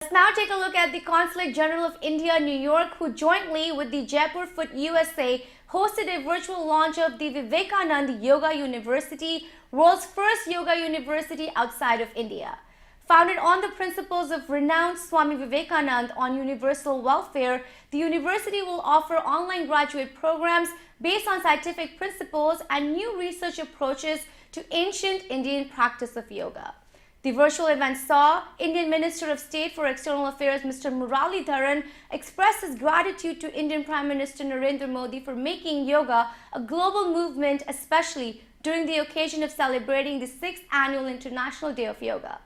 Let's now take a look at the Consulate General of India, New York, who jointly with the Jaipur Foot USA hosted a virtual launch of the Vivekananda Yoga University, world's first yoga university outside of India. Founded on the principles of renowned Swami Vivekananda on universal welfare, the university will offer online graduate programs based on scientific principles and new research approaches to ancient Indian practice of yoga. The virtual event saw Indian Minister of State for External Affairs Mr. Muralidharan express his gratitude to Indian Prime Minister Narendra Modi for making yoga a global movement, especially during the occasion of celebrating the 6th Annual International Day of Yoga.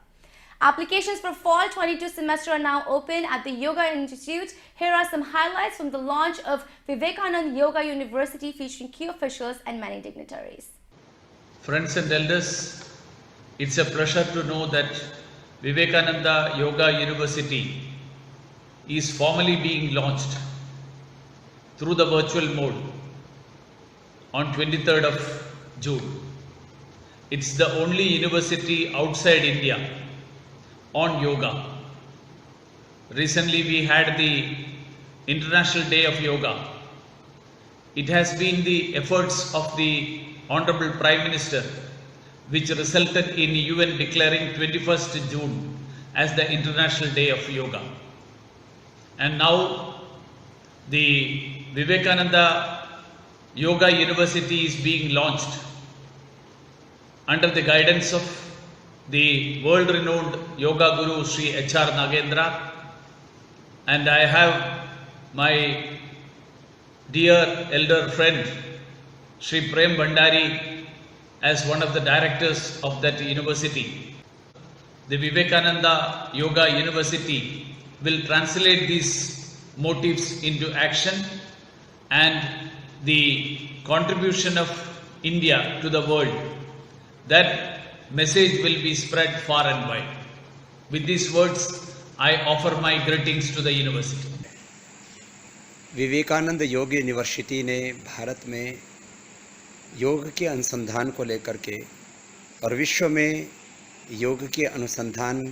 Applications for Fall 22 semester are now open at the Yoga Institute. Here are some highlights from the launch of Vivekananda Yoga University featuring key officials and many dignitaries. Friends and elders, it's a pleasure to know that Vivekananda Yoga University is formally being launched through the virtual mode on 23rd of June. It's the only university outside India on yoga. Recently we had the International Day of Yoga. It has been the efforts of the Honorable Prime Minister which resulted in UN declaring 21st June as the International Day of Yoga. And now the Vivekananda Yoga University is being launched under the guidance of the world-renowned yoga guru Sri H.R. Nagendra, and I have my dear elder friend Sri Prem Bhandari as one of the directors of that university. The Vivekananda Yoga University will translate these motives into action, and the contribution of India to the world, that message will be spread far and wide. With these words, I offer my greetings to the university. Vivekananda योग university ने भारत में योग के अनुसंधान को लेकर के और विश्व में योग के अनुसंधान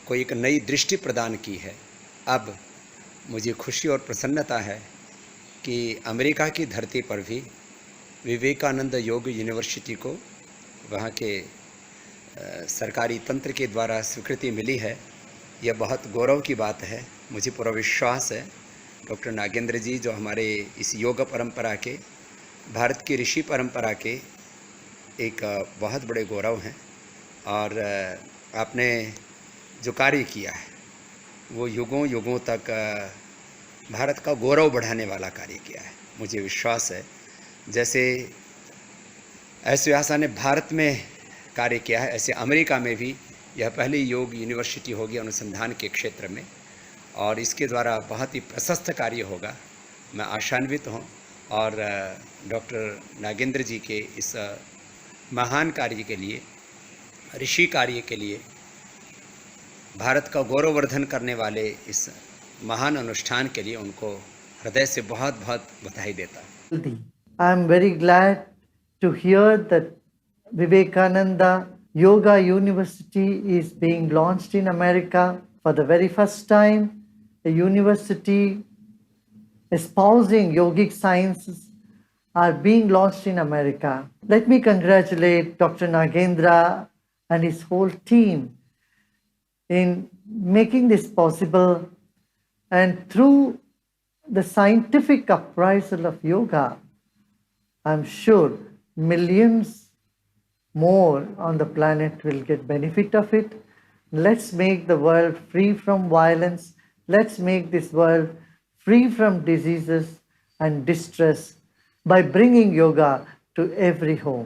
को एक नई दृष्टि प्रदान की है। अब मुझे खुशी और प्रसन्नता है कि अमेरिका की धरती पर भी विवेकानंद योग यूनिवर्सिटी को वहाँ के सरकारी तंत्र के द्वारा स्वीकृति मिली है। यह बहुत गौरव की बात है। मुझे पूरा विश्वास है डॉक्टर नागेंद्र जी, जो हमारे इस योग परंपरा के, भारत की ऋषि परंपरा के एक बहुत बड़े गौरव हैं, और आपने जो कार्य किया है वो युगों युगों तक भारत का गौरव बढ़ाने वाला कार्य किया है। मुझे विश्वास है जैसे ऐसे व्यासा ने भारत में कार्य किया है, ऐसे अमेरिका में भी यह पहली योग यूनिवर्सिटी होगी अनुसंधान के क्षेत्र में, और इसके द्वारा बहुत ही प्रशस्त कार्य होगा। मैं आशान्वित हूँ, और डॉक्टर नागेंद्र जी के इस महान कार्य के लिए, ऋषि कार्य के लिए, भारत का गौरववर्धन करने वाले इस महान अनुष्ठान के लिए उनको हृदय से बहुत बहुत बधाई देता हूँ। I am very glad to hear that Vivekananda Yoga University is being launched in America for the very first time. A university espousing yogic sciences are being launched in America. Let me congratulate Dr. Nagendra and his whole team in making this possible, and through the scientific appraisal of yoga, I'm sure millions more on the planet will get benefit of it. Let's make the world free from violence. Let's make this world free from diseases and distress by bringing yoga to every home.